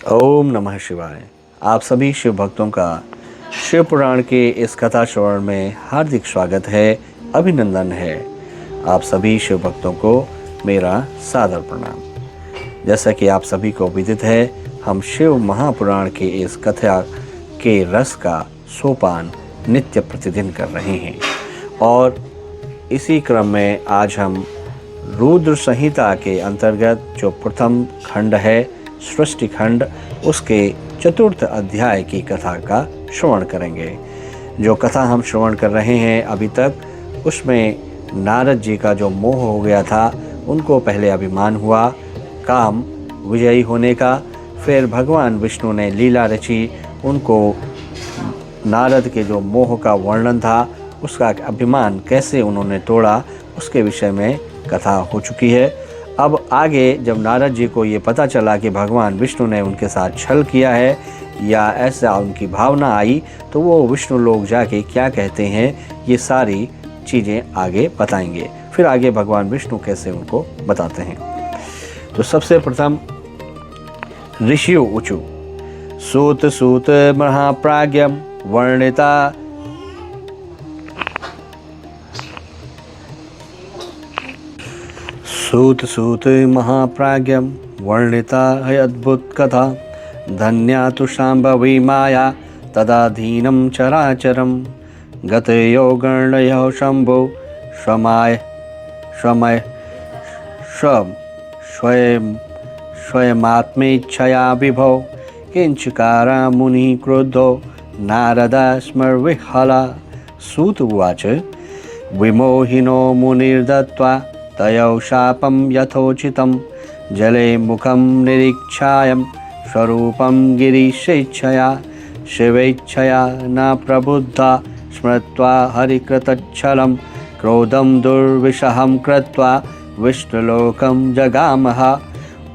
ओम नमः शिवाय। आप सभी शिव भक्तों का शिव पुराण के इस कथा श्रवण में हार्दिक स्वागत है, अभिनंदन है। आप सभी शिव भक्तों को मेरा सादर प्रणाम। जैसा कि आप सभी को विदित है, हम शिव महापुराण के इस कथा के रस का सोपान नित्य प्रतिदिन कर रहे हैं और इसी क्रम में आज हम रुद्र संहिता के अंतर्गत जो प्रथम खंड है सृष्टि खंड, उसके चतुर्थ अध्याय की कथा का श्रवण करेंगे। जो कथा हम श्रवण कर रहे हैं अभी तक, उसमें नारद जी का जो मोह हो गया था, उनको पहले अभिमान हुआ काम विजयी होने का। फिर भगवान विष्णु ने लीला रची, उनको नारद के जो मोह का वर्णन था, उसका अभिमान कैसे उन्होंने तोड़ा, उसके विषय में कथा हो चुकी है। अब आगे जब नारद जी को ये पता चला कि भगवान विष्णु ने उनके साथ छल किया है या ऐसा उनकी भावना आई, तो वो विष्णु लोग जाके क्या कहते हैं, ये सारी चीज़ें आगे बताएंगे। फिर आगे भगवान विष्णु कैसे उनको बताते हैं। तो सबसे प्रथम ऋषियो ऊचु सूत सूत महाप्राज्ञम वर्णिता सूत सूत महाप्राज्ञम वर्णिता है अद्भुत कथा। धन्या तु शाम्भवी माया तदाधीनं चराचरं गतयो गणयो शंभो स्वमय स्वयमात्मेच्छया विभो किंचकारा मुनि क्रुद्धो नारदा स्मर्विह्वला। सूत उवाच विमोहिनो मुनिर्दत्त्वा तयो शापं यथोचितं जले मुखं निरीक्षायं स्वरूपं गिरीशेच्छया शिवेच्छया न प्रबुद्धा स्मृत्वा हरिकृतच्छलं क्रोधं दुर्विषहं कृत्वा विष्णुलोकं जगामः।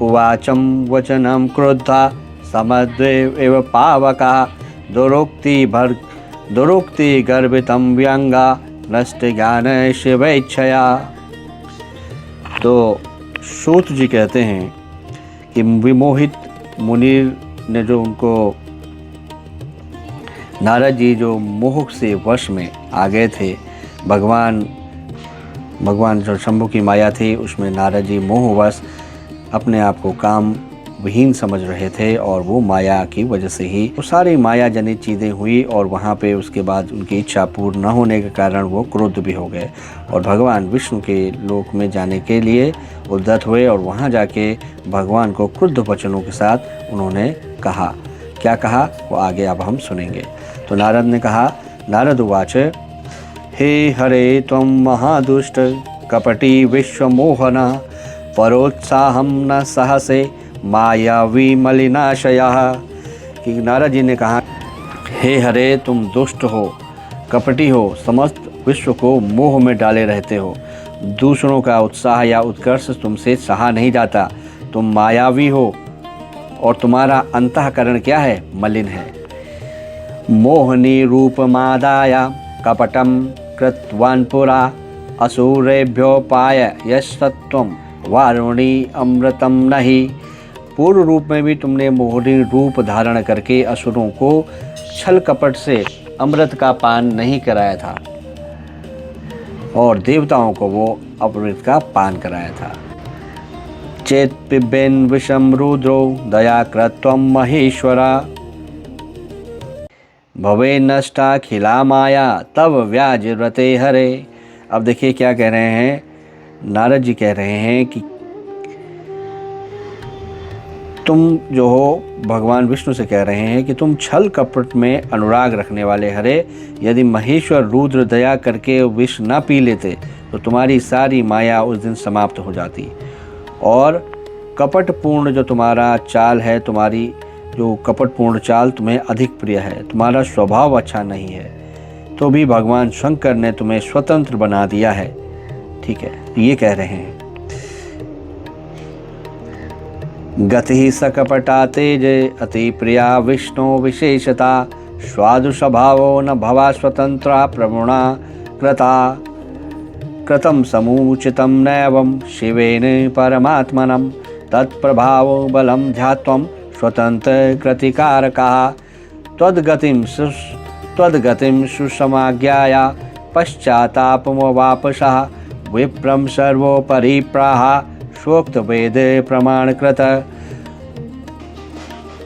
उवाचं वचनं क्रुद्धा समद्वेव पावकः दुरोक्ति गर्भितं व्यङ्गा नष्टज्ञान शिवेच्छया। तो सूत जी कहते हैं कि विमोहित मुनि ने जो उनको नारद जी जो मोह से वश में आ गए थे, भगवान जो शंभु की माया थी, उसमें नारद जी मोहवश अपने आप को काम विहीन समझ रहे थे और वो माया की वजह से ही वो सारी माया जनित चीज़ें हुई और वहाँ पे उसके बाद उनकी इच्छा पूर्ण न होने के कारण वो क्रुद्ध भी हो गए और भगवान विष्णु के लोक में जाने के लिए उद्यत हुए और वहाँ जाके भगवान को क्रुद्ध वचनों के साथ उन्होंने कहा। क्या कहा वो आगे अब हम सुनेंगे। तो नारद ने कहा, नारद उवाच हे हरे त्वं महादुष्ट कपटी विश्वमोहना परोत्साहं न सहसे मायावी मलिनाशयः। कि नारद जी ने कहा, हे हरे तुम दुष्ट हो, कपटी हो, समस्त विश्व को मोह में डाले रहते हो, दूसरों का उत्साह या उत्कर्ष तुमसे सहा नहीं जाता, तुम मायावी हो और तुम्हारा अंतःकरण क्या है, मलिन है। मोहनी रूपमादाया कपटं कृतवान् पुरा असुरेभ्योपाय यस्तत्वं वारुणी अमृतम नहीं। पूर्व रूप में भी तुमने मोहनी रूप धारण करके असुरों को छल कपट से अमृत का पान नहीं कराया था और देवताओं को वो अमृत का पान कराया था। चेत पिबेन विषम रुद्रो दया कृत्वम महेश्वरा भवे नष्टा खिला माया तब व्याज व्रते हरे। अब देखिए क्या कह रहे हैं, नारद जी कह रहे हैं कि तुम जो हो, भगवान विष्णु से कह रहे हैं कि तुम छल कपट में अनुराग रखने वाले हरे, यदि महेश्वर रुद्र दया करके विष न पी लेते तो तुम्हारी सारी माया उस दिन समाप्त हो जाती और कपटपूर्ण जो तुम्हारा चाल है, तुम्हारी जो कपटपूर्ण चाल तुम्हें अधिक प्रिय है, तुम्हारा स्वभाव अच्छा नहीं है, तो भी भगवान शंकर ने तुम्हें स्वतंत्र बना दिया है। ठीक है, ये कह रहे हैं। गति सकपटा तेज अति प्रिया विष्णु विशेषता स्वादु स्वभावो न भवा स्वतंत्रा प्रमुणा कृता कृतं समुचितं नैवं शिवेन परमात्मनं तत्प्रभावो बलं ध्यात्वं स्वतंत्र कृतिकारकः त्वद्गतिं सुसमाज्ञाय पश्चात्तापमवापसः विप्रं सर्वोपरि प्राह स्वोक्तवेद प्रमाणकृत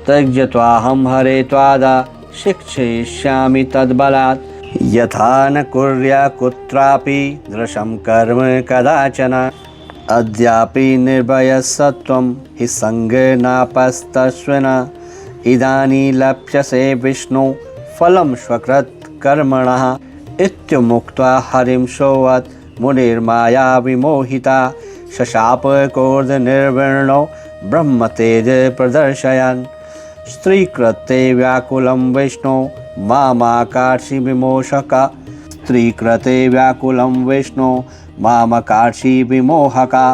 त्यज्यत्वाहं हरे त्वादा शिक्षयिष्यामि तद्बलात् यथा न कुर्या कुत्रापि दृशं कर्म कदाचन अद्यापि निर्भयसत्वं हि सङ्गनापस्तस्विन इदानीं लप्स्यसे विष्णु फलं स्वकृत् कर्मणः इत्युक्त्वा हरिं सोऽवत् मुनिर्माया विमोहिता शशाप क्रोधनिर्विण्णो ब्रह्मतेज प्रदर्शयन् स्त्रीकृते व्याकुलं विष्णु मामाकार्षि विमोहका स्त्रीकृते व्याकुलं विष्णु मामकार्षि विमोहका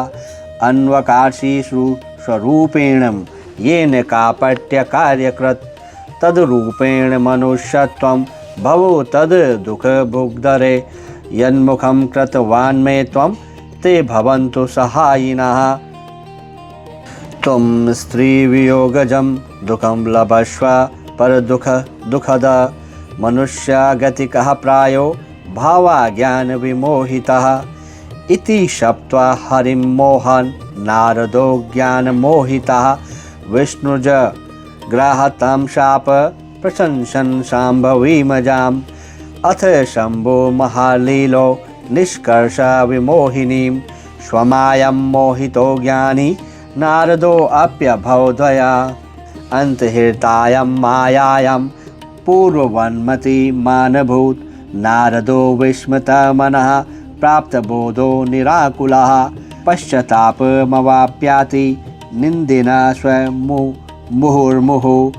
अन्वकार्षि स्वरूपेण येन कापट्यकार्यकृत् तद्रूपेण मनुष्यत्वं भवो तद् दुःखभुग्धरे यन्मुखं कृतवान् मे त्वं ते भवन्तु सहायिनः त्वं स्त्रीवियोगजं दुःखं लभस्व परदुःखद मनुष्यागतिकः प्रायो भावाज्ञानविमोहितः इति शप्त्वा हरिं मोहन् नारदो ज्ञानमोहितः विष्णुजग्राहतं शाप प्रशंसन् शाम्भवीमजाम् अथ शम्भो महालीलो निष्कर्ष विमोहिनीं स्वमायं मोहितो ज्ञानी नारदोऽप्यभवद्वया अन्तर्हितायां मायायां पूर्ववन्मति मानभूत नारदो विस्मृतमनः प्राप्तबोधो निराकुलः पश्चात्तापमवाप्याति निन्दिना स्वयं मुहुर्मुहुः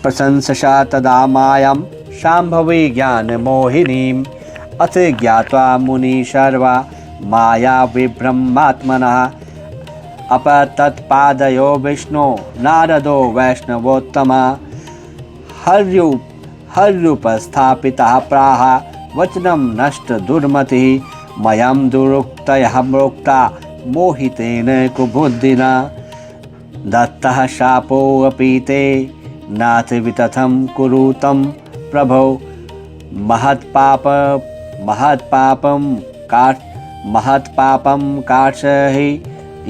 प्रशंससा तदा मायां शाम्भवी ज्ञानमोहिनीम् अथ ज्ञात्वा मुनि सर्वा माया विभ्रमात्मनः अपतत्पादयो विष्णु नारदो वैष्णवोत्तमा हर्युपस्थापितः प्राह वचनं नष्ट दुर्मतिः मयं दुरुक्तयः प्रोक्ता मोहितेन कुबुद्धिना दत्तः शापोऽपि ते नाथ वितथं कुरु तं प्रभो महत्पापं कार्षहि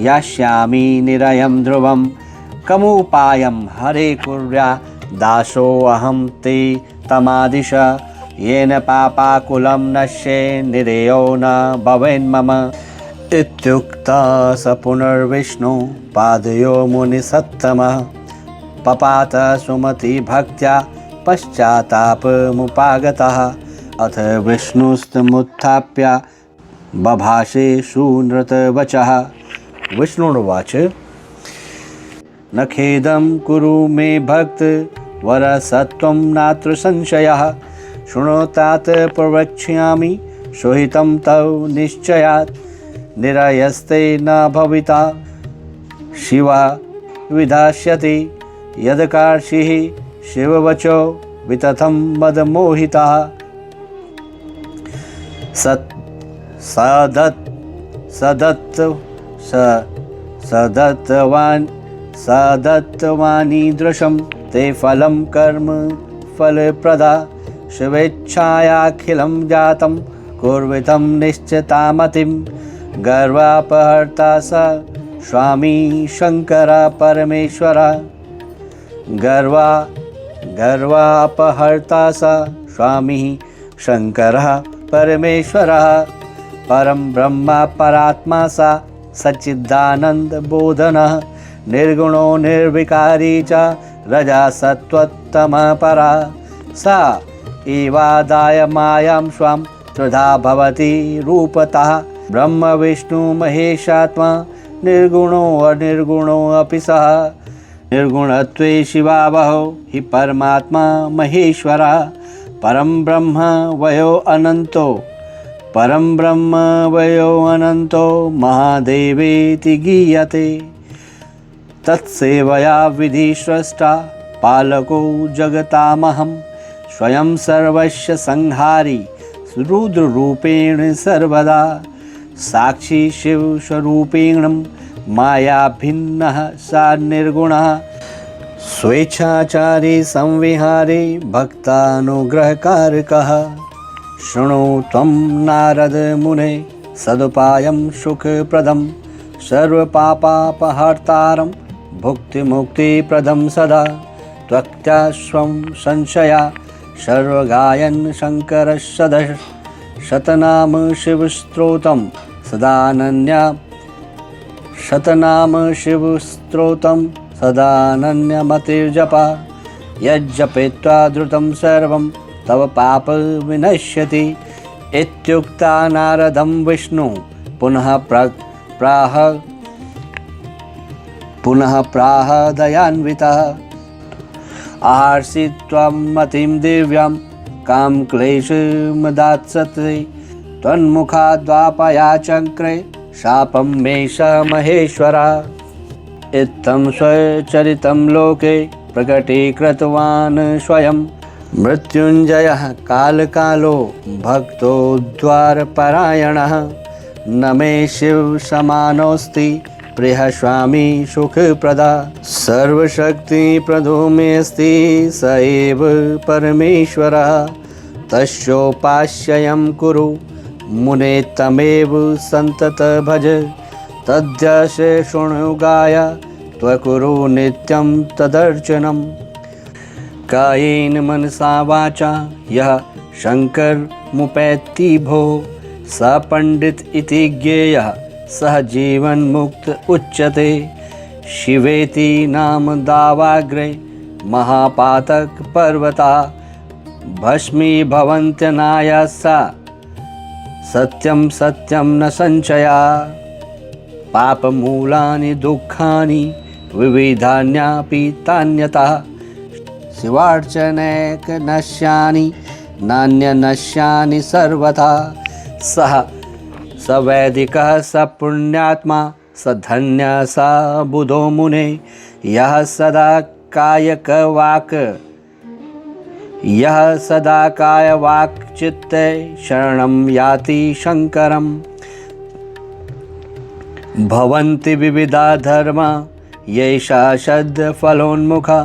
यास्यामि निरयं ध्रुवं कमुपायं हरे कुर्या दासोऽहं ते तमादिश येन पापाकुलं नश्ये निरयो न भवेन्मम इत्युक्ता स पुनर्विष्णु पादयो मुनिसत्तमः पपात सुमति भक्त्या पश्चात्तापमुपागतः अथ विष्णुस्तमुत्थाप्य बभाषे सुनृतवचः विष्णुर्वाच न खेदं कुरु मे भक्त वरसत्वं नात्र संशयः शृणोतात प्रवक्ष्यामि सुहितं तव निश्चयात् निरयस्ते न भविता शिवा विधास्यति यदकार्षिः शिववचो वितथं मदमोहितः सदत्तवानीदृशं ते फलं कर्म फलप्रदा शिवेच्छायाखिलं जातं कुर्वितं निश्चितामतिं गर्वापहर्ता स स्वामी शङ्कर परमेश्वर गर्वापहर्ता स स्वामी शङ्करः परमेश्वरः परं ब्रह्म परात्मा सा सच्चिदानन्दबोधनः निर्गुणो निर्विकारी च रजसत्त्वोत्तमः परा सा एवादाय मायां स्वां त्रिधा भवति रूपतः ब्रह्म विष्णु महेशात्मा निर्गुणो अनिर्गुणो अपि सः निर्गुणत्वे शिवावहौ हि परमात्मा महेश्वरः परं ब्रह्म वयो अनन्तो महादेवेति गीयते तत्सेवया विधिस्रष्टा पालको जगतामहं स्वयं सर्वस्य संहारी रुद्ररूपेण सर्वदा साक्षी शिवस्वरूपेण माया भिन्नः सा निर्गुणः स्वेच्छाचारी संविहारी भक्तानुग्रहकारकः शृणु त्वं नारद मुने सदुपायं सुखप्रदं सर्वपापापहर्तारं भुक्तिमुक्तिप्रदं सदा त्वक्त्याश्वं संशया सर्वगायन् शङ्करसदः शतनाम शिवस्तोत्रं सदानन्या शतनाम शिवस्तोत्रं सदानन्यमतिर्जपा यज्जपित्वा द्रुतं सर्वं तव पाप विनश्यति इत्युक्ता नारदं विष्णु पुनः प्राह दयान्वितः आहर्षि त्वं मतिं दिव्यां काम क्लेशमदात्सते त्वन्मुखाद्वापयाचक्रे शापं मे स महेश्वरा इत्थं स्वचरितं लोके प्रकटीकृतवान् स्वयं मृत्युञ्जयः कालकालो भक्तोद्धारपरायणः न मे शिवसमानोऽस्ति प्रियः स्वामी सुखप्रदा सर्वशक्तिप्रदो मेऽस्ति स एव परमेश्वरः तस्योपास्यं कुरु मुने तमेव सन्तत भज तद्यश शृणुगाय त्वकुरु नित्यं तदर्चनं कायेन मनसा वाचा यः शङ्करमुपैति भो स पण्डित इति ज्ञेयः सः जीवन्मुक्त उच्यते शिवेति नाम दावाग्रे महापातक पर्वता भस्मीभवन्त्यनायासा सत्यं सत्यं न संशया पापमूलानि दुःखानि विविधान्यापि तान्यतः शिवार्चनैकनश्यानि नान्यनश्यानि सर्वथा सः स वैदिकः स पुण्यात्मा स धन्यः स बुधो मुने यः सदा कायवाक् चित्ते शरणं याति शङ्करम् भवन्ति विविधा धर्मा येषा शब्दफलोन्मुखा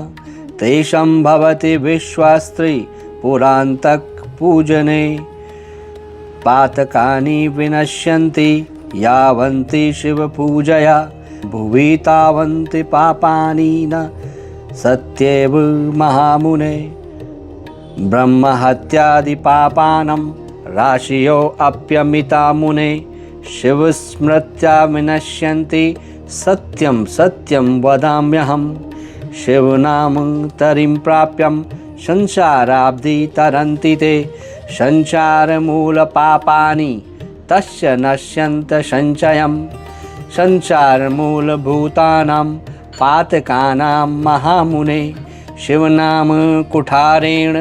तेषां भवति विश्वास्त्री पुरान्तक पूजने पातकानि विनश्यन्ति यावन्ति शिवपूजया भुवि तावन्ति पापानि न सत्येव महामुने ब्रह्महत्यादिपापानं राशियो अप्यमिता मुने शिवस्मृत्या विनश्यन्ति सत्यं सत्यं वदाम्यहं शिवनाम तरिं प्राप्यं संसाराब्धि तरन्ति ते संसारमूलपापानि तस्य नश्यन्त संचयं संसारमूलभूतानां पातकानां महामुने शिवनाम कुठारेण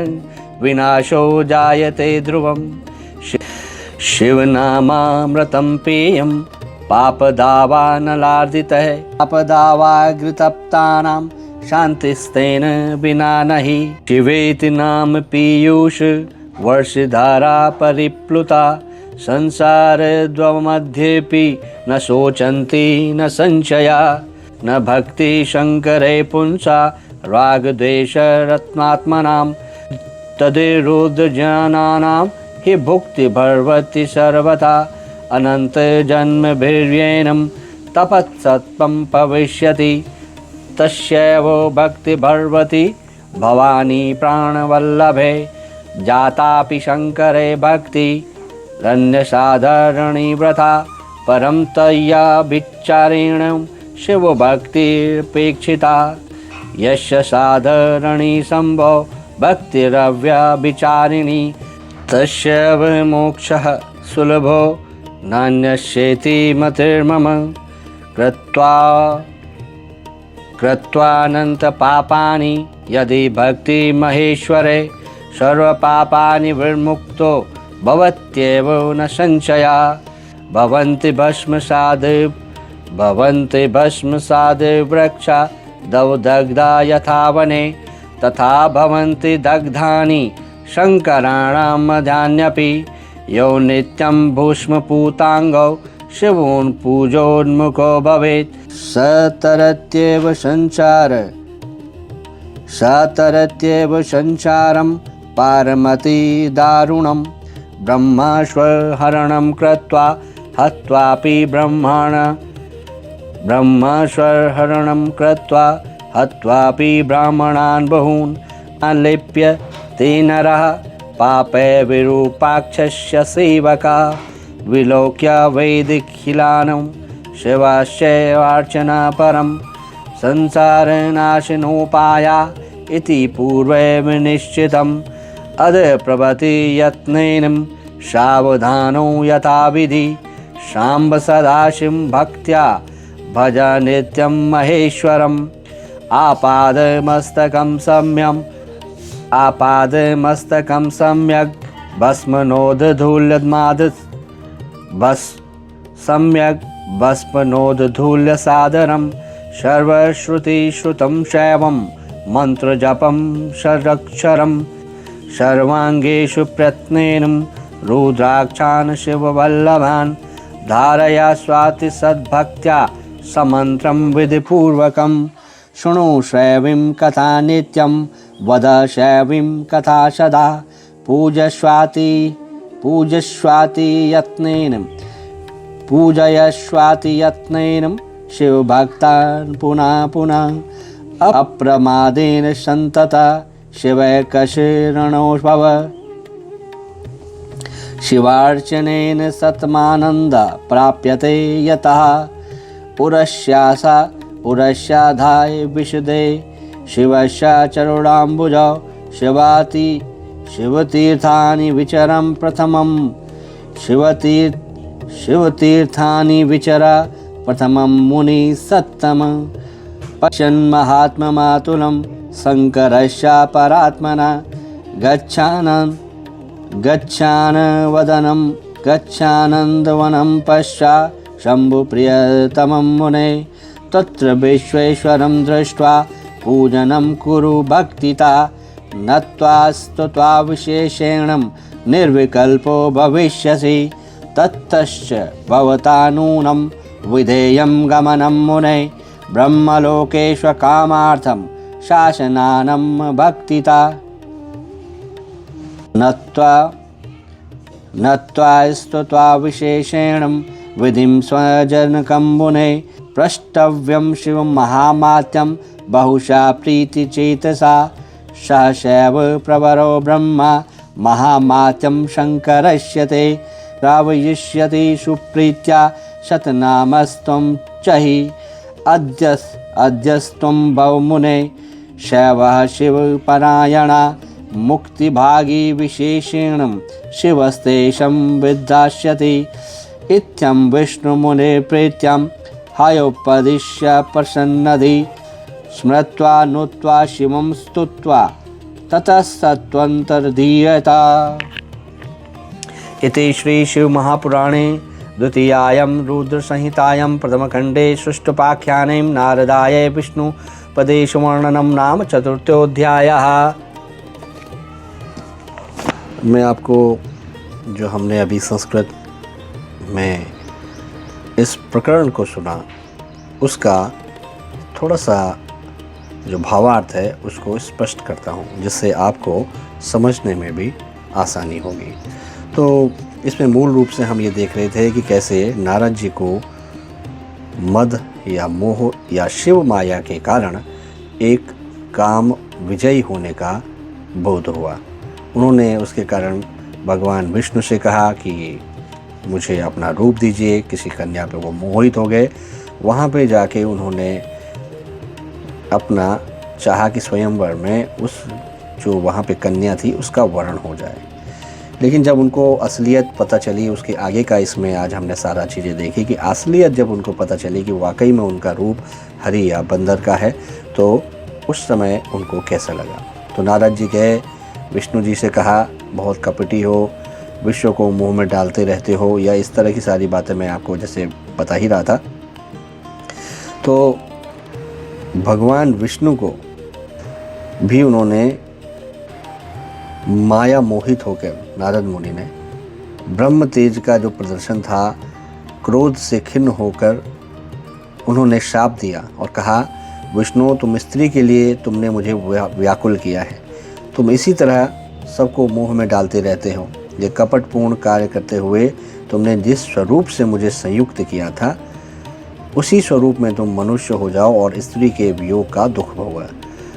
विनाशो जायते ध्रुवं शिवनामामृतं पेयं पापदावानलार्दितः पापदावाघृतप्तानां शान्तिस्तेन विना नहि शिवेति नाम पीयूष वर्षधारा परिप्लुता संसारद्वमध्येऽपि न शोचन्ति न संशया न भक्ति शङ्करे पुंसा रागद्वेषरत्नात्मनां तदिरुद्धजनानां हि भुक्तिर्भवति सर्वथा अनन्तजन्मभिर्येनं तपत्सत्त्वं भविष्यति तस्यैव भक्तिर्भवति भवानी प्राणवल्लभे जातापि शङ्करे भक्ति रण्यसाधारणी व्रता परं तया विचारेण शिवभक्तिरपेक्षिता यस्य साधारणी सम्भव भक्तिरव्यभिचारिणी तस्यैव मोक्षः सुलभो नान्यस्येति मतिर्मम कृत्वानन्तपापानि यदि भक्तिमहेश्वरे सर्वपापानि विमुक्तो भवत्येव न संशया भवन्ति भस्मसाद वृक्षा दग्धा यथा वने तथा भवन्ति दग्धानि शङ्कराणां मध्यान्यपि यो नित्यं भूष्मपूताङ्गौ शिवोन् पूजोन्मुखो भवेत् स तरत्येव संसार सतरत्येव संसारं पारमति दारुणं ब्रह्मस्वहरणं कृत्वा हत्वापि ब्रह्मस्वहरणं कृत्वा हत्वापि ब्राह्मणान् बहून् अलिप्य ते नरः पापे विरूपाक्षस्य सेवका विलोक्य वैदिखिलानं शिवस्यैवार्चना परं संसारनाशनोपाया इति पूर्वैव निश्चितम् अद्य प्रभृति यत्नेन सावधानो यथाविधि शाम्ब सदाशिवं भक्त्या भज नित्यं महेश्वरम् आपादमस्तकं सम्यक् भस्मनोदधूल्यसादरं सर्वश्रुतिश्रुतं शैवं मन्त्रजपं षडक्षरं सर्वाङ्गेषु प्रयत्नेन रुद्राक्षान् शिववल्लभान् धारया स्वाति सद्भक्त्या समन्त्रं विधिपूर्वकं शृणु शैवीं कथा नित्यं वद शैवीं कथा सदा पूजयस्वाति यत्नेन शिवभक्तान् पुनः पुनः अप्रमादेन सन्तता शिवैकशरणो भव शिवार्चनेन सत्मानन्द प्राप्यते यतः पुरस्याधाय विशदे शिवस्य चरुणाम्बुजौ शिवतीर्थानि विचरं प्रथमं शिवतीर्थानि विचर प्रथमं मुनि सत्तम पश्यन् महात्ममातुलं शङ्करस्य परात्मना गच्छानन्दवनं पश्चात् शम्भुप्रियतमं मुने तत्र विश्वेश्वरं दृष्ट्वा पूजनं कुरु भक्तिता नत्वा स्तुत्वा विशेषेण निर्विकल्पो भविष्यसि ततश्च भवता नूनं विधेयं गमनं मुने ब्रह्मलोकेश्वकामार्थं शासनानं भक्तिता नत्वा स्तुत्वा विशेषेण विधिं स्वजनकं मुने प्रष्टव्यं शिवं महामात्यं बहुशा प्रीतिचेतसा सहसैव प्रवरो ब्रह्मा महामात्यं शङ्करस्य ते रावयिष्यति सुप्रीत्या शतनामस्त्वं च हि अद्यस्त्वं भव मुने शैवः शिवपरायणा मुक्तिभागी विशेषेण शिवस्तेषं विद्धास्यति इत्थं विष्णुमुने प्रीत्यां हयोपदिश्य प्रसन्नधि स्मृत्वा नुत्वा शिवं स्तुत्वा ततस्तत्त्वन्तर्धीयता। इति श्री शिव महापुराणे द्वितीयायां रुद्रसंहितायां प्रथमखण्डे सृष्टोपाख्याने नारदाय विष्णुपदेशवर्णनं नाम चतुर्थोऽध्यायः। मैं आपको जो हमने अभी संस्कृत में इस प्रकरण को सुना उसका थोड़ा सा जो भावार्थ है उसको स्पष्ट करता हूँ जिससे आपको समझने में भी आसानी होगी। तो इसमें मूल रूप से हम ये देख रहे थे कि कैसे नारद जी को मद या मोह या शिव माया के कारण एक काम विजयी होने का बोध हुआ। उन्होंने उसके कारण भगवान विष्णु से कहा कि मुझे अपना रूप दीजिए। किसी कन्या पे वो मोहित हो गए। वहाँ पे जाके उन्होंने अपना चाहा कि स्वयंवर में उस जो वहाँ पे कन्या थी उसका वर्ण हो जाए। लेकिन जब उनको असलियत पता चली, उसके आगे का इसमें आज हमने सारा चीज़ें देखी कि असलियत जब उनको पता चली कि वाकई में उनका रूप हरि या बंदर का है, तो उस समय उनको कैसा लगा। तो नारद जी गए, विष्णु जी से कहा बहुत कपटी हो, विश्व को मुंह में डालते रहते हो, या इस तरह की सारी बातें मैं आपको जैसे बता ही रहा था। तो भगवान विष्णु को भी उन्होंने माया मोहित होकर नारद मुनि ने ब्रह्म तेज का जो प्रदर्शन था, क्रोध से खिन्न होकर उन्होंने शाप दिया और कहा विष्णु, तुम स्त्री के लिए तुमने मुझे व्याकुल किया है। तुम इसी तरह सबको मोह में डालते रहते हो। ये कपटपूर्ण कार्य करते हुए तुमने जिस स्वरूप से मुझे संयुक्त किया था, उसी स्वरूप में तुम मनुष्य हो जाओ और स्त्री के वियोग का दुख भोगो।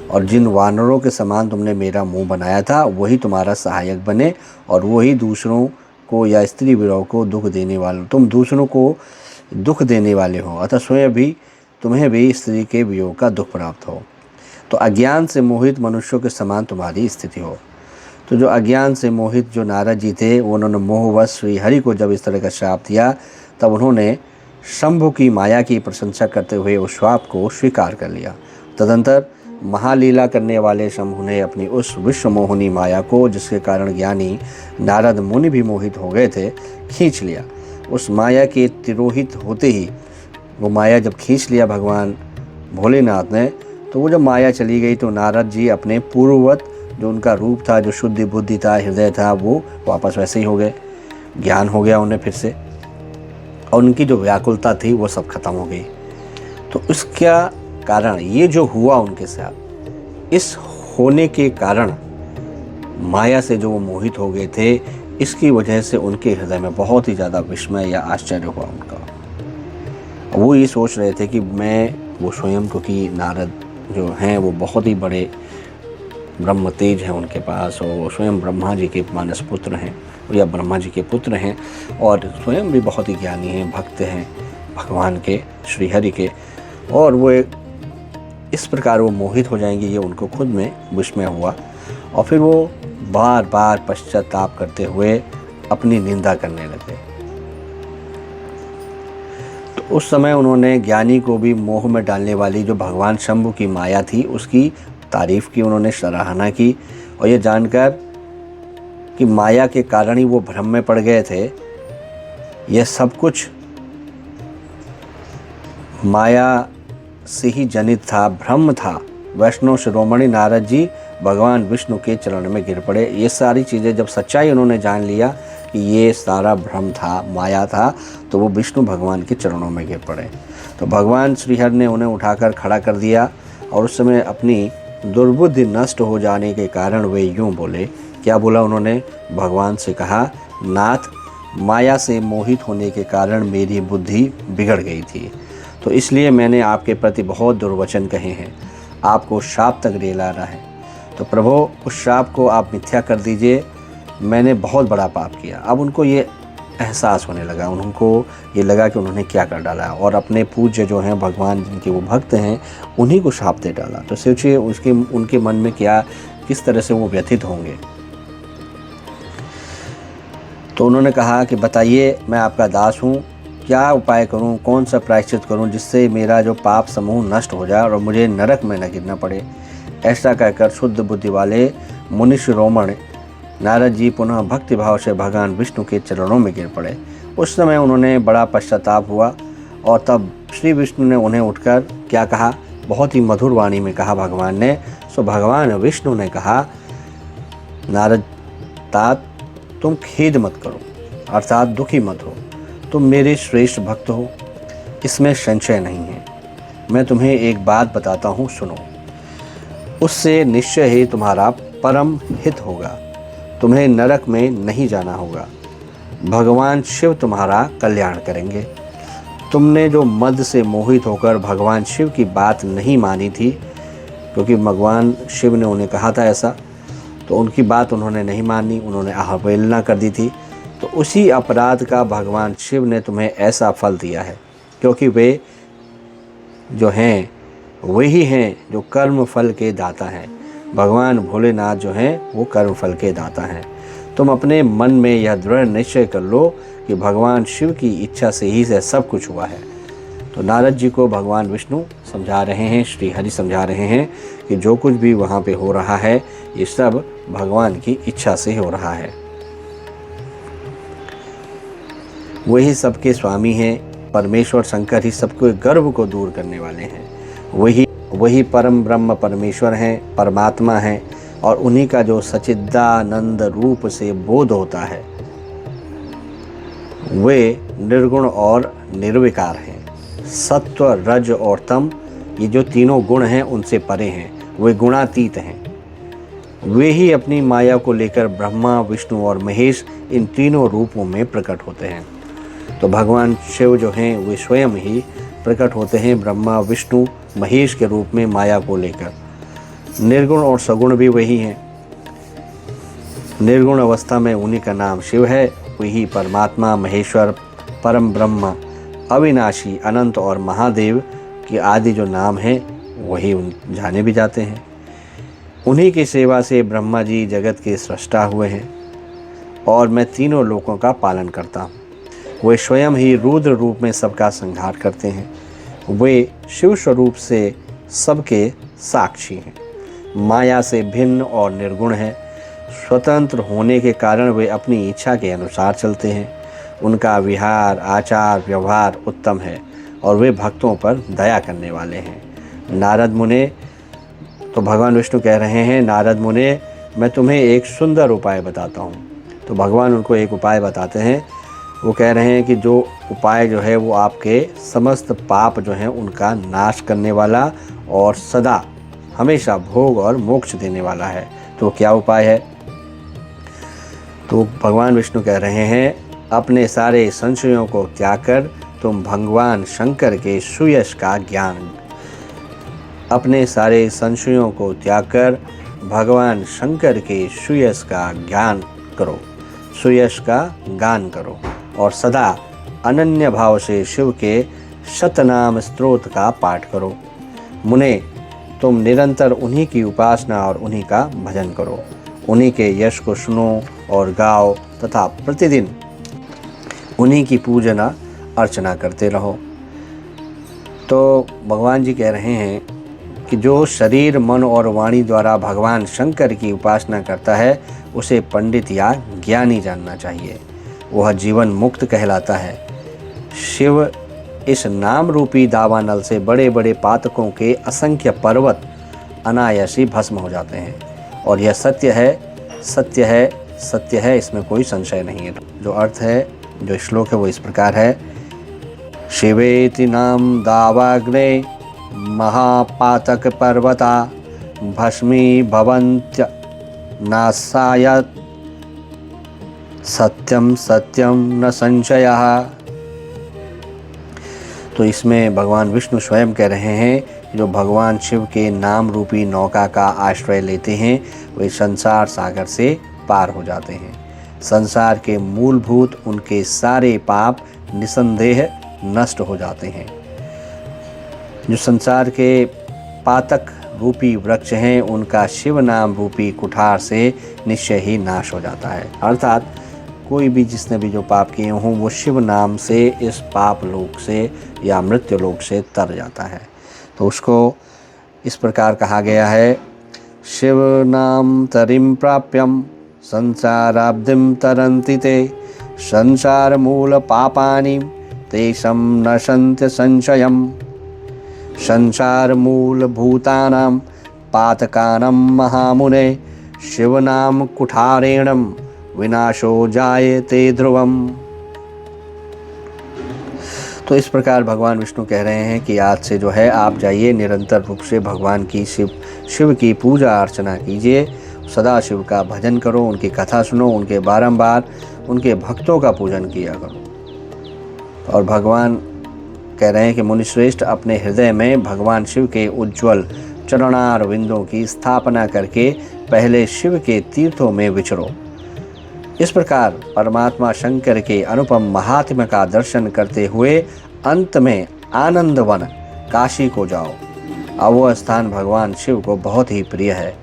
और जिन वानरों के समान तुमने मेरा मुंह बनाया था, वही तुम्हारा सहायक बने और वही दूसरों को या स्त्री विरह को दुख देने वाले। तुम दूसरों को दुख देने वाले हो, अतः स्वयं भी तुम्हें भी स्त्री के वियोग का दुख प्राप्त हो। तो अज्ञान से मोहित मनुष्यों के समान तुम्हारी स्थिति हो। तो जो अज्ञान से मोहित जो नारद जी थे, उन्होंने मोहवश श्री हरि को जब इस तरह का श्राप दिया, तब उन्होंने शंभु की माया की प्रशंसा करते हुए उस श्राप को स्वीकार कर लिया। तदंतर महालीला करने वाले शंभु ने अपनी उस विश्व मोहिनी माया को, जिसके कारण ज्ञानी नारद मुनि भी मोहित हो गए थे, खींच लिया। उस माया के तिरोहित होते ही, वो माया जब खींच लिया भगवान भोलेनाथ ने, तो वो जब माया चली गई तो नारद जी अपने पूर्ववत जो उनका रूप था, जो शुद्ध बुद्धि था, हृदय था, वो वापस वैसे ही हो गए। ज्ञान हो गया उन्हें फिर से, और उनकी जो व्याकुलता थी वो सब खत्म हो गई। तो इसका कारण ये जो हुआ उनके साथ, इस होने के कारण माया से जो वो मोहित हो गए थे, इसकी वजह से उनके हृदय में बहुत ही ज़्यादा विस्मय या आश्चर्य हुआ उनका। वो ये सोच रहे थे कि वो स्वयं, क्योंकि नारद जो हैं वो बहुत ही बड़े ब्रह्म तेज हैं उनके पास, और वो स्वयं ब्रह्मा जी के मानस पुत्र हैं या ब्रह्मा जी के पुत्र हैं, और स्वयं भी बहुत ही ज्ञानी हैं, भक्त हैं भगवान के, श्री हरि के, और वो इस प्रकार वो मोहित हो जाएंगे, ये उनको खुद में विस्मय हुआ। और फिर वो बार बार पश्चाताप करते हुए अपनी निंदा करने लगे। तो उस समय उन्होंने ज्ञानी को भी मोह में डालने वाली जो भगवान शंभु की माया थी, उसकी तारीफ की, उन्होंने सराहना की, और ये जानकर कि माया के कारण ही वो भ्रम में पड़ गए थे, यह सब कुछ माया से ही जनित था, भ्रम था। वैष्णव शिरोमणि नारद जी भगवान विष्णु के चरण में गिर पड़े। ये सारी चीज़ें जब सच्चाई उन्होंने जान लिया कि ये सारा भ्रम था, माया था, तो वो विष्णु भगवान के चरणों में गिर पड़े। तो भगवान श्रीहरि ने उन्हें उठाकर खड़ा कर दिया, और उस समय अपनी दुर्बुद्धि नष्ट हो जाने के कारण वे यूँ बोले। क्या बोला उन्होंने? भगवान से कहा, नाथ, माया से मोहित होने के कारण मेरी बुद्धि बिगड़ गई थी, तो इसलिए मैंने आपके प्रति बहुत दुर्वचन कहे हैं, आपको श्राप तक दिलाना है। तो प्रभु, उस श्राप को आप मिथ्या कर दीजिए, मैंने बहुत बड़ा पाप किया। अब उनको ये एहसास होने लगा, उनको ये लगा कि उन्होंने क्या कर डाला, और अपने पूज्य जो हैं भगवान, जिनके वो भक्त हैं, उन्हीं को श्राप दे डाला। तो सोचिए उनके मन में किस तरह से वो व्यथित होंगे। तो उन्होंने कहा कि बताइए, मैं आपका दास हूँ, क्या उपाय करूं, कौन सा प्रायश्चित करूं जिससे मेरा जो पाप समूह नष्ट हो जाए और मुझे नरक में न गिरना पड़े। ऐसा कहकर शुद्ध बुद्धि वाले मुनि शिरोमणि नारद जी पुनः भक्ति भाव से भगवान विष्णु के चरणों में गिर पड़े। उस समय उन्होंने बड़ा पश्चाताप हुआ, और तब श्री विष्णु ने उन्हें उठकर क्या कहा, बहुत ही मधुर वाणी में कहा भगवान ने। सो भगवान विष्णु ने कहा, नारद तात, तुम खेद मत करो, अर्थात दुखी मत हो, तुम मेरे श्रेष्ठ भक्त हो, इसमें संशय नहीं है। मैं तुम्हें एक बात बताता हूँ, सुनो। उससे निश्चय ही तुम्हारा परम हित होगा, तुम्हें नरक में नहीं जाना होगा, भगवान शिव तुम्हारा कल्याण करेंगे। तुमने जो मद से मोहित होकर भगवान शिव की बात नहीं मानी थी, क्योंकि भगवान शिव ने उन्हें कहा था ऐसा, तो उनकी बात उन्होंने नहीं मानी, उन्होंने अवहेलना कर दी थी। तो उसी अपराध का भगवान शिव ने तुम्हें ऐसा फल दिया है, क्योंकि वे जो हैं वही हैं जो कर्म फल के दाता हैं। भगवान भोलेनाथ जो हैं वो कर्म फल के दाता हैं। तुम अपने मन में यह दृढ़ निश्चय कर लो कि भगवान शिव की इच्छा से ही से सब कुछ हुआ है। तो नारद जी को भगवान विष्णु समझा रहे हैं, श्री हरि समझा रहे हैं कि जो कुछ भी वहाँ पे हो रहा है, ये सब भगवान की इच्छा से हो रहा है। वही सबके स्वामी हैं, परमेश्वर शंकर ही सबके गर्व को दूर करने वाले हैं। वही परम ब्रह्म परमेश्वर हैं, परमात्मा हैं, और उन्हीं का जो सच्चिदानंद रूप से बोध होता है, वे निर्गुण और निर्विकार हैं। सत्व, रज और तम ये जो तीनों गुण हैं उनसे परे हैं, वे गुणातीत हैं। वे ही अपनी माया को लेकर ब्रह्मा, विष्णु और महेश इन तीनों रूपों में प्रकट होते हैं। तो भगवान शिव जो हैं वे स्वयं ही प्रकट होते हैं ब्रह्मा, विष्णु, महेश के रूप में माया को लेकर। निर्गुण और सगुण भी वही हैं। निर्गुण अवस्था में उन्हीं का नाम शिव है। वही परमात्मा, महेश्वर, परम ब्रह्म, अविनाशी, अनंत और महादेव के आदि जो नाम हैं वही जाने भी जाते हैं। उन्हीं की सेवा से ब्रह्मा जी जगत के सृष्टा हुए हैं और मैं तीनों लोकों का पालन करता हूँ। वे स्वयं ही रुद्र रूप में सबका संहार करते हैं। वे शिव स्वरूप से सबके साक्षी हैं। माया से भिन्न और निर्गुण हैं। स्वतंत्र होने के कारण वे अपनी इच्छा के अनुसार चलते हैं। उनका विहार, आचार, व्यवहार उत्तम है और वे भक्तों पर दया करने वाले हैं। नारद मुने, तो भगवान विष्णु कह रहे हैं, नारद मुने मैं तुम्हें एक सुंदर उपाय बताता हूँ। तो भगवान उनको एक उपाय बताते हैं। वो कह रहे हैं कि जो उपाय जो है वो आपके समस्त पाप जो हैं उनका नाश करने वाला और सदा हमेशा भोग और मोक्ष देने वाला है। तो क्या उपाय है? तो भगवान विष्णु कह रहे हैं, अपने सारे संशयों को त्याग कर तुम भगवान शंकर के सुयश का ज्ञान, अपने सारे संशयों को त्याग कर भगवान शंकर के सुयश का ज्ञान करो, सुयश का गान करो और सदा अनन्य भाव से शिव के शतनाम स्तोत्र का पाठ करो। मुने, तुम निरंतर उन्हीं की उपासना और उन्हीं का भजन करो। उन्हीं के यश को सुनो और गाओ तथा प्रतिदिन उन्हीं की पूजना अर्चना करते रहो। तो भगवान जी कह रहे हैं कि जो शरीर, मन और वाणी द्वारा भगवान शंकर की उपासना करता है उसे पंडित या ज्ञानी जानना चाहिए। वह जीवन मुक्त कहलाता है। शिव इस नाम रूपी दावानल से बड़े बड़े पातकों के असंख्य पर्वत अनायासी भस्म हो जाते हैं। और यह सत्य है, सत्य है, सत्य है, इसमें कोई संशय नहीं है। जो अर्थ है, जो श्लोक है वो इस प्रकार है। शिवेति नाम दावाग्ने महापातक पर्वता भस्मी भवन्त्य नासायत सत्यम सत्यम न संशयः। तो इसमें भगवान विष्णु स्वयं कह रहे हैं जो भगवान शिव के नाम रूपी नौका का आश्रय लेते हैं वे संसार सागर से पार हो जाते हैं। संसार के मूलभूत उनके सारे पाप निसंदेह नष्ट हो जाते हैं। जो संसार के पातक रूपी वृक्ष हैं उनका शिव नाम रूपी कुठार से निश्चय ही नाश हो जाता है। अर्थात कोई भी जिसने भी जो पाप किए हों वो शिव नाम से इस पाप लोक से या मृत्यु लोक से तर जाता है। तो उसको इस प्रकार कहा गया है, शिव नाम तरिम प्राप्यम संसाराब्धिम तरन्ति ते संसार मूल पापानि तेषम नशन्त्य संशयम् संसार मूल भूतानां पातकानां महामुने शिवनाम कुठारेणम विनाशो जायते ध्रुवम। तो इस प्रकार भगवान विष्णु कह रहे हैं कि आज से जो है आप जाइए निरंतर रूप से भगवान की शिव की पूजा अर्चना कीजिए, सदा शिव का भजन करो, उनकी कथा सुनो, उनके बारंबार उनके भक्तों का पूजन किया करो। और भगवान कह रहे हैं कि मुनिश्रेष्ठ अपने हृदय में भगवान शिव के उज्ज्वल चरणारविंदों की स्थापना करके पहले शिव के तीर्थों में विचरो। इस प्रकार परमात्मा शंकर के अनुपम महात्म्य का दर्शन करते हुए अंत में आनंद वन काशी को जाओ। अब वह स्थान भगवान शिव को बहुत ही प्रिय है।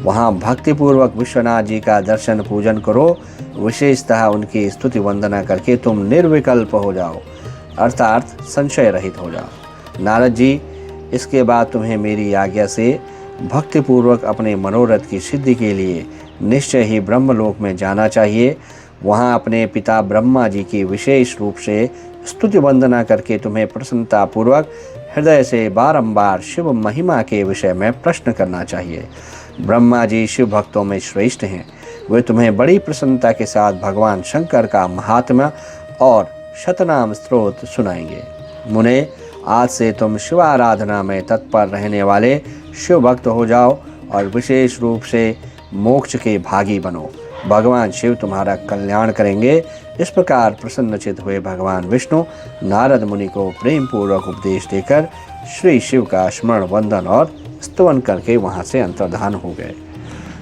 वहाँ भक्तिपूर्वक विश्वनाथ जी का दर्शन पूजन करो। विशेषतः उनकी स्तुति वंदना करके तुम निर्विकल्प हो जाओ, अर्थात संशय रहित हो जाओ। नारद जी, इसके बाद तुम्हें मेरी आज्ञा से भक्तिपूर्वक अपने मनोरथ की सिद्धि के लिए निश्चय ही ब्रह्मलोक में जाना चाहिए। वहाँ अपने पिता ब्रह्मा जी की विशेष रूप से स्तुति वंदना करके तुम्हें प्रसन्नतापूर्वक हृदय से बारंबार शिव महिमा के विषय में प्रश्न करना चाहिए। ब्रह्मा जी शिव भक्तों में श्रेष्ठ हैं। वे तुम्हें बड़ी प्रसन्नता के साथ भगवान शंकर का महात्म्य और शतनाम स्तोत्र सुनाएंगे। मुने, आज से तुम शिव आराधना में तत्पर रहने वाले शिव भक्त हो जाओ और विशेष रूप से मोक्ष के भागी बनो। भगवान शिव तुम्हारा कल्याण करेंगे। इस प्रकार प्रसन्नचित हुए भगवान विष्णु नारद मुनि को प्रेम पूर्वक उपदेश देकर श्री शिव का स्मरण वंदन और स्तवन करके वहां से अंतर्धान हो गए।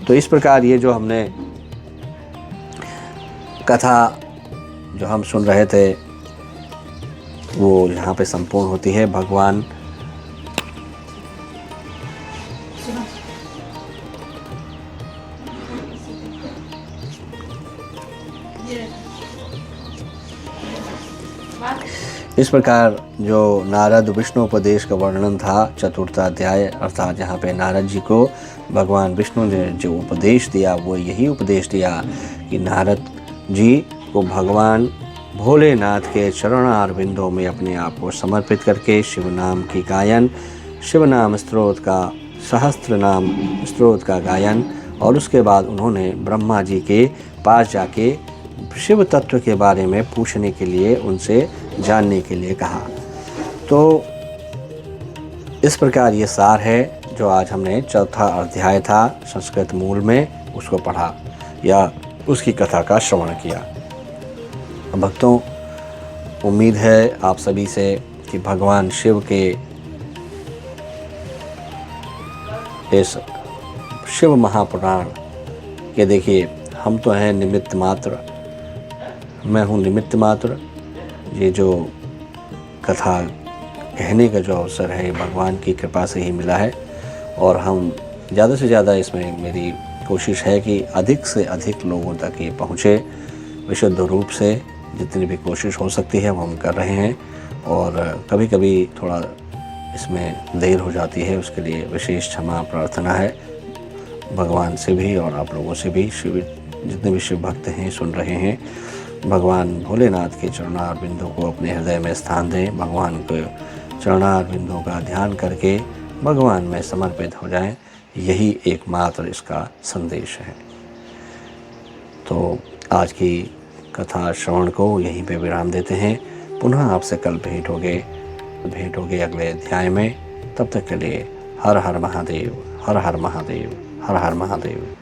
तो इस प्रकार ये जो हमने कथा जो हम सुन रहे थे वो यहाँ पे संपूर्ण होती है। भगवान इस प्रकार जो नारद विष्णु उपदेश का वर्णन था चतुर्थ अध्याय, अर्थात जहाँ पे नारद जी को भगवान विष्णु ने जो उपदेश दिया वो यही उपदेश दिया कि नारद जी को भगवान भोलेनाथ के चरणारविंदों में अपने आप को समर्पित करके शिव नाम की गायन, शिव नाम स्तोत्र का, सहस्त्र नाम स्तोत्र का गायन और उसके बाद उन्होंने ब्रह्मा जी के पास जाके शिव तत्व के बारे में पूछने के लिए, उनसे जानने के लिए कहा। तो इस प्रकार ये सार है जो आज हमने चौथा अध्याय था संस्कृत मूल में उसको पढ़ा या उसकी कथा का श्रवण किया। भक्तों, उम्मीद है आप सभी से कि भगवान शिव के इस शिव महापुराण के, देखिए हम तो हैं निमित्त मात्र, मैं हूँ निमित्त मात्र। ये जो कथा कहने का जो अवसर है भगवान की कृपा से ही मिला है और हम ज़्यादा से ज़्यादा इसमें मेरी कोशिश है कि अधिक से अधिक लोगों तक ये पहुँचे विशुद्ध रूप से। जितनी भी कोशिश हो सकती है वो हम कर रहे हैं और कभी कभी थोड़ा इसमें देर हो जाती है, उसके लिए विशेष क्षमा प्रार्थना है भगवान से भी और आप लोगों से भी। शिव जितने भी शिव भक्त हैं सुन रहे हैं, भगवान भोलेनाथ के चरणारविंदों को अपने हृदय में स्थान दें। भगवान के चरणारविंदों का ध्यान करके भगवान में समर्पित हो जाएं, यही एकमात्र इसका संदेश है। तो आज की कथा श्रवण को यहीं पे विराम देते हैं। पुनः आपसे कल भेंट होगे अगले अध्याय में। तब तक के लिए हर हर महादेव, हर हर महादेव, हर हर महादेव।